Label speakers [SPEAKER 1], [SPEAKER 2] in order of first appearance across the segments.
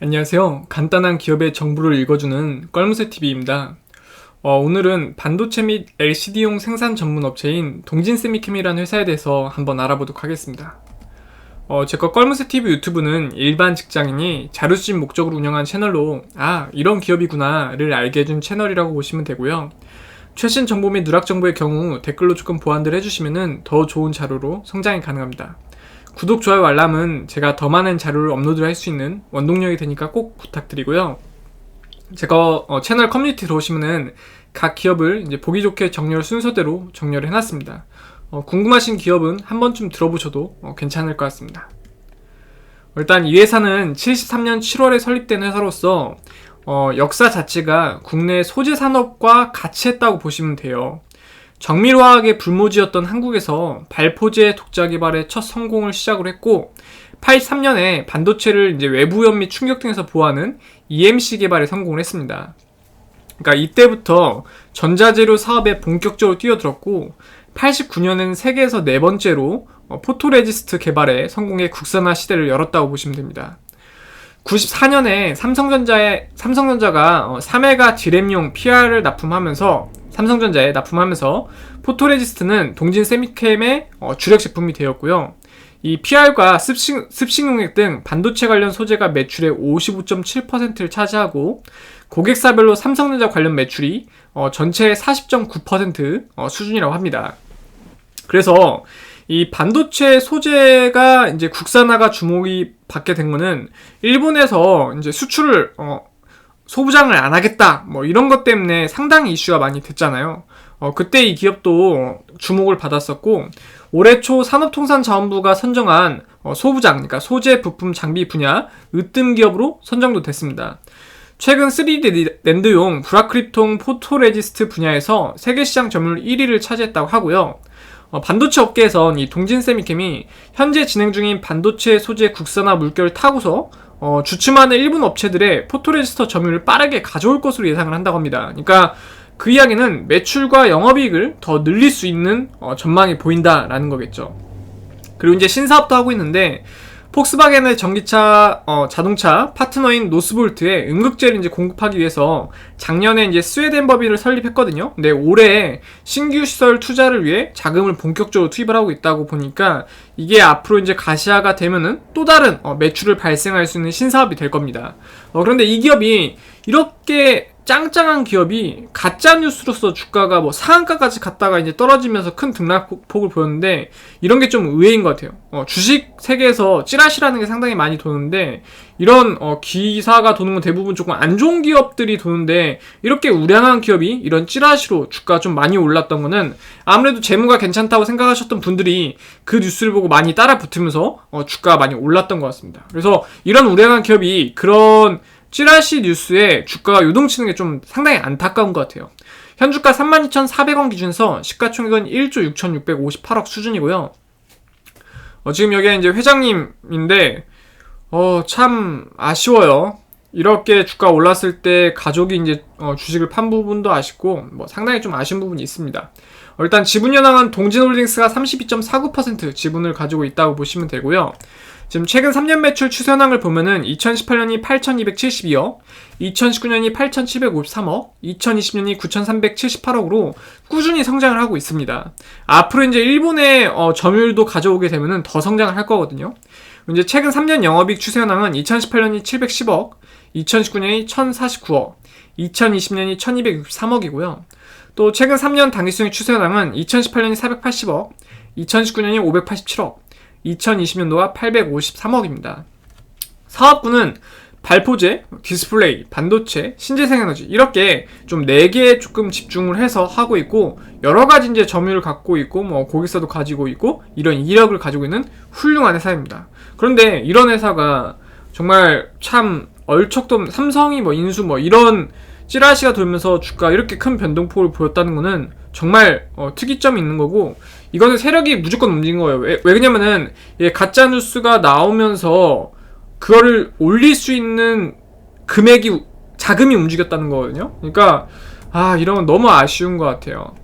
[SPEAKER 1] 안녕하세요. 간단한 기업의 정보를 읽어주는 껄무새TV입니다. 오늘은 반도체 및 LCD용 생산 전문 업체인 동진세미캠이라는 회사에 대해서 한번 알아보도록 하겠습니다. 제가 껄무새TV 유튜브는 일반 직장인이 자료 수집 목적으로 운영한 채널로 이런 기업이구나를 알게 해준 채널이라고 보시면 되고요. 최신 정보 및 누락 정보의 경우 댓글로 조금 보완들 해주시면 더 좋은 자료로 성장이 가능합니다. 구독, 좋아요, 알람은 제가 더 많은 자료를 업로드 할 수 있는 원동력이 되니까 꼭 부탁드리고요. 제가 채널 커뮤니티 들어오시면은 각 기업을 이제 보기 좋게 정렬 순서대로 정렬을 해놨습니다. 궁금하신 기업은 한 번쯤 들어보셔도 괜찮을 것 같습니다. 일단 이 회사는 73년 7월에 설립된 회사로서 역사 자체가 국내 소재 산업과 같이 했다고 보시면 돼요. 정밀화학의 불모지였던 한국에서 발포제 독자 개발의 첫 성공을 시작을 했고 83년에 반도체를 이제 외부 위험 및 충격 등에서 보호하는 EMC 개발에 성공을 했습니다. 그러니까 이때부터 전자재료 사업에 본격적으로 뛰어들었고 89년에는 세계에서 네 번째로 포토레지스트 개발에 성공해 국산화 시대를 열었다고 보시면 됩니다. 94년에 삼성전자가 3메가 디램용 PR을 삼성전자에 납품하면서 포토레지스트는 동진세미캠의 주력 제품이 되었고요. 이 PR과 습식용액 등 반도체 관련 소재가 매출의 55.7%를 차지하고 고객사별로 삼성전자 관련 매출이 전체의 40.9% 수준이라고 합니다. 그래서 이 반도체 소재가 이제 국산화가 주목이 받게 된 거는 일본에서 이제 수출을 소부장을 안 하겠다 이런 것 때문에 상당히 이슈가 많이 됐잖아요. 그때 이 기업도 주목을 받았었고 올해 초 산업통상자원부가 선정한 소부장, 그러니까 소재, 부품, 장비 분야 으뜸 기업으로 선정도 됐습니다. 최근 3D 랜드용 브라크립통 포토레지스트 분야에서 세계시장 점유율 1위를 차지했다고 하고요. 반도체 업계에선 이 동진세미캠이 현재 진행 중인 반도체 소재 국산화 물결을 타고서 주춤하는 일본 업체들의 포토레지스터 점유율을 빠르게 가져올 것으로 예상을 한다고 합니다. 그러니까 그 이야기는 매출과 영업이익을 더 늘릴 수 있는 전망이 보인다라는 거겠죠. 그리고 이제 신사업도 하고 있는데 폭스바겐의 전기차 자동차 파트너인 노스볼트에 응급제를 이제 공급하기 위해서 작년에 이제 스웨덴 법인을 설립했거든요. 근데 올해 신규 시설 투자를 위해 자금을 본격적으로 투입을 하고 있다고 보니까 이게 앞으로 이제 가시화가 되면은 또 다른 매출을 발생할 수 있는 신사업이 될 겁니다. 그런데 이 기업이 이렇게 짱짱한 기업이 가짜 뉴스로서 주가가 상한가까지 갔다가 이제 떨어지면서 큰 등락폭을 보였는데 이런 게 좀 의외인 것 같아요. 주식 세계에서 찌라시라는 게 상당히 많이 도는데 이런 기사가 도는 건 대부분 조금 안 좋은 기업들이 도는데 이렇게 우량한 기업이 이런 찌라시로 주가가 좀 많이 올랐던 거는 아무래도 재무가 괜찮다고 생각하셨던 분들이 그 뉴스를 보고 많이 따라 붙으면서 주가가 많이 올랐던 것 같습니다. 그래서 이런 우량한 기업이 그런 찌라시 뉴스에 주가가 요동치는 게 좀 상당히 안타까운 것 같아요. 현주가 32,400원 기준에서 시가총액은 1조 6,658억 수준이고요. 지금 여기에 이제 회장님인데 참 아쉬워요. 이렇게 주가 올랐을 때 가족이 이제 주식을 판 부분도 아쉽고 상당히 좀 아쉬운 부분이 있습니다. 일단 지분 현황은 동진홀딩스가 32.49% 지분을 가지고 있다고 보시면 되고요. 지금 최근 3년 매출 추세 현황을 보면은 2018년이 8,272억, 2019년이 8,753억, 2020년이 9,378억으로 꾸준히 성장을 하고 있습니다. 앞으로 이제 일본의 점유율도 가져오게 되면은 더 성장을 할 거거든요. 이제 최근 3년 영업이익 추세 현황은 2018년이 710억, 2019년이 1,049억, 2020년이 1,263억이고요. 또 최근 3년 당기순이익 추세 현황은 2018년이 480억, 2019년이 587억, 2020년도가 853억입니다. 사업군은 발포제, 디스플레이, 반도체, 신재생에너지 이렇게 좀 4개에 조금 집중을 해서 하고 있고 여러가지 이제 점유율을 갖고 있고 고객사도 가지고 있고 이런 이력을 가지고 있는 훌륭한 회사입니다. 그런데 이런 회사가 정말 참 얼척도 삼성이 인수 이런 찌라시가 돌면서 주가 이렇게 큰 변동폭을 보였다는 거는 정말 특이점이 있는 거고 이거는 세력이 무조건 움직인 거예요. 왜 그러냐면은 가짜 뉴스가 나오면서 그거를 올릴 수 있는 자금이 움직였다는 거거든요. 그러니까 이런 건 너무 아쉬운 것 같아요.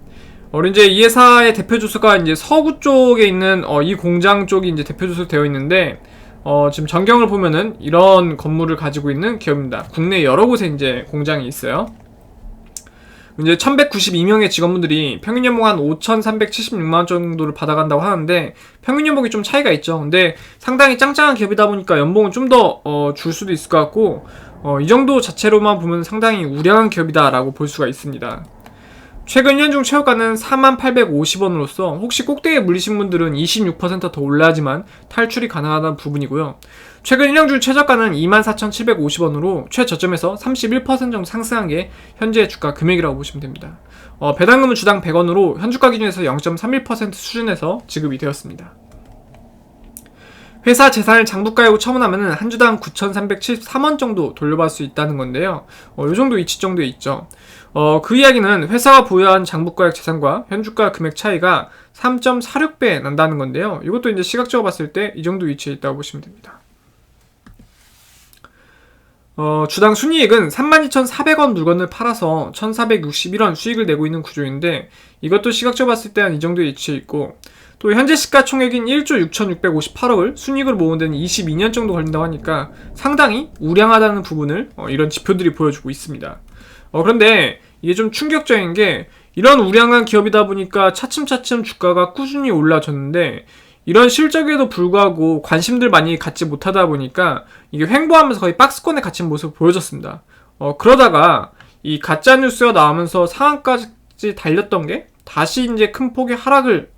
[SPEAKER 1] 이제 이 회사의 대표 주소가 이제 서구 쪽에 있는 이 공장 쪽이 이제 대표 주소 되어 있는데 지금 전경을 보면은 이런 건물을 가지고 있는 기업입니다. 국내 여러 곳에 이제 공장이 있어요. 이제 1192명의 직원분들이 평균 연봉 한 5,376만원 정도를 받아간다고 하는데, 평균 연봉이 좀 차이가 있죠. 근데 상당히 짱짱한 기업이다 보니까 연봉은 좀 더 줄 수도 있을 것 같고, 이 정도 자체로만 보면 상당히 우량한 기업이다라고 볼 수가 있습니다. 최근 연중 최고가는 4850원으로서 혹시 꼭대기에 물리신 분들은 26%더 올라야지만 탈출이 가능하다는 부분이고요. 최근 1년 중 최저가는 24,750원으로 최저점에서 31% 정도 상승한 게 현재 주가 금액이라고 보시면 됩니다. 배당금은 주당 100원으로 현주가 기준에서 0.31% 수준에서 지급이 되었습니다. 회사 재산을 장부가액으로 처분하면 한 주당 9,373원 정도 돌려받을 수 있다는 건데요. 이 정도 위치 정도에 있죠. 그 이야기는 회사가 보유한 장부가액 재산과 현주가 금액 차이가 3.46배 난다는 건데요. 이것도 이제 시각적으로 봤을 때 이 정도 위치에 있다고 보시면 됩니다. 주당 순이익은 32,400원 물건을 팔아서 1,461원 수익을 내고 있는 구조인데, 이것도 시각적으로 봤을 때 한 이 정도의 위치에 있고, 또 현재 시가총액인 1조 6,658억을 순이익으로 모으는 데는 22년 정도 걸린다고 하니까 상당히 우량하다는 부분을 이런 지표들이 보여주고 있습니다. 그런데 이게 좀 충격적인 게, 이런 우량한 기업이다 보니까 차츰차츰 주가가 꾸준히 올라졌는데, 이런 실적에도 불구하고 관심들 많이 갖지 못하다 보니까 이게 횡보하면서 거의 박스권에 갇힌 모습을 보여줬습니다. 그러다가 이 가짜 뉴스가 나오면서 상한까지 달렸던 게 다시 이제 큰 폭의 하락을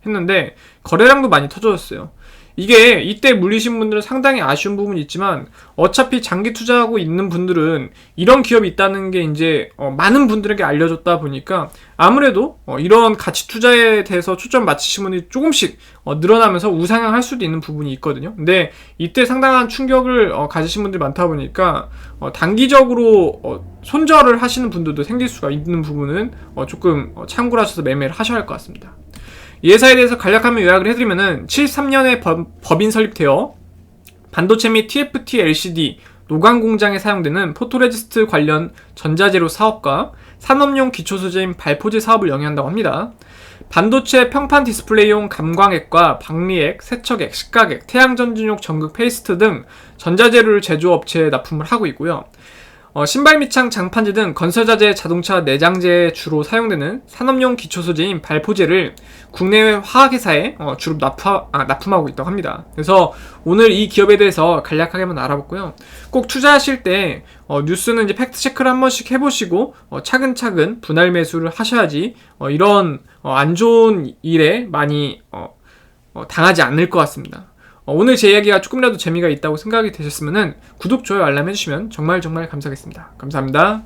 [SPEAKER 1] 했는데, 거래량도 많이 터져졌어요. 이게 이때 물리신 분들은 상당히 아쉬운 부분이 있지만, 어차피 장기 투자하고 있는 분들은 이런 기업이 있다는 게 이제 많은 분들에게 알려졌다 보니까 아무래도 이런 가치 투자에 대해서 초점 맞추신 분이 조금씩 늘어나면서 우상향할 수도 있는 부분이 있거든요. 근데 이때 상당한 충격을 가지신 분들이 많다 보니까 단기적으로 손절을 하시는 분들도 생길 수가 있는 부분은 조금 참고를 하셔서 매매를 하셔야 할 것 같습니다. 이 회사에 대해서 간략하게 요약을 해드리면은 73년에 법인 설립되어 반도체 및 TFT LCD 노광 공장에 사용되는 포토레지스트 관련 전자재료 사업과 산업용 기초소재인 발포제 사업을 영위한다고 합니다. 반도체 평판 디스플레이용 감광액과 박리액, 세척액, 식각액, 태양전진용 전극 페이스트 등 전자재료를 제조업체에 납품을 하고 있고요. 신발 밑창 장판재 등 건설자재 자동차 내장재에 주로 사용되는 산업용 기초소재인 발포제를 국내외 화학회사에 주로 납품하고 있다고 합니다. 그래서 오늘 이 기업에 대해서 간략하게 한번 알아봤고요. 꼭 투자하실 때 뉴스는 이제 팩트체크를 한 번씩 해보시고 차근차근 분할 매수를 하셔야지 이런 안 좋은 일에 많이 당하지 않을 것 같습니다. 오늘 제 이야기가 조금이라도 재미가 있다고 생각이 되셨으면 구독, 좋아요, 알람 해주시면 정말 감사하겠습니다. 감사합니다.